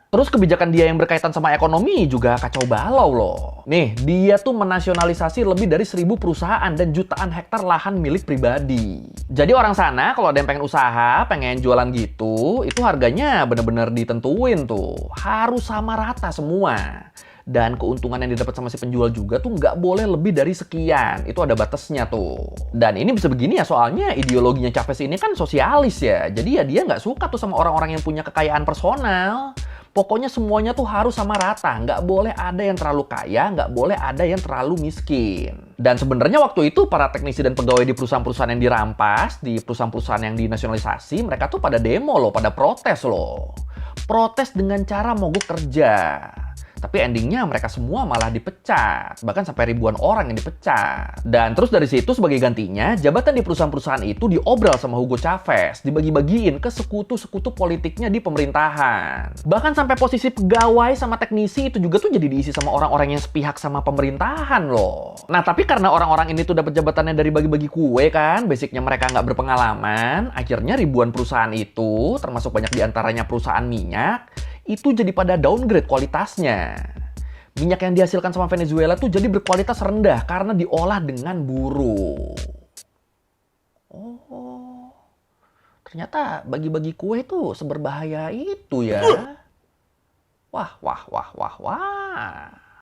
Terus kebijakan dia yang berkaitan sama ekonomi juga kacau balau loh. Nih, dia tuh menasionalisasi lebih dari 1.000 perusahaan dan jutaan hektar lahan milik pribadi. Jadi orang sana kalau ada yang pengen usaha, pengen jualan gitu, itu harganya bener-bener ditentuin tuh. Harus sama rata semua. Dan keuntungan yang didapat sama si penjual juga tuh nggak boleh lebih dari sekian. Itu ada batasnya tuh. Dan ini bisa begini ya soalnya ideologinya Chavez ini kan sosialis ya. Jadi ya dia nggak suka tuh sama orang-orang yang punya kekayaan personal. Pokoknya semuanya tuh harus sama rata. Nggak boleh ada yang terlalu kaya, nggak boleh ada yang terlalu miskin. Dan sebenarnya waktu itu para teknisi dan pegawai di perusahaan-perusahaan yang dirampas, di perusahaan-perusahaan yang dinasionalisasi, mereka tuh pada demo loh, pada protes loh. Protes dengan cara mogok kerja. Tapi endingnya mereka semua malah dipecat. Bahkan sampai ribuan orang yang dipecat. Dan terus dari situ sebagai gantinya, jabatan di perusahaan-perusahaan itu diobral sama Hugo Chavez. Dibagi-bagiin ke sekutu-sekutu politiknya di pemerintahan. Bahkan sampai posisi pegawai sama teknisi itu juga tuh jadi diisi sama orang-orang yang sepihak sama pemerintahan loh. Nah tapi karena orang-orang ini tuh dapat jabatannya dari bagi-bagi kue kan, basicnya mereka nggak berpengalaman, akhirnya ribuan perusahaan itu, termasuk banyak diantaranya perusahaan minyak, itu jadi pada downgrade kualitasnya. Minyak yang dihasilkan sama Venezuela tuh jadi berkualitas rendah karena diolah dengan buruk. Oh, ternyata bagi-bagi kue tuh seberbahaya itu ya. Wah, wah, wah, wah, wah.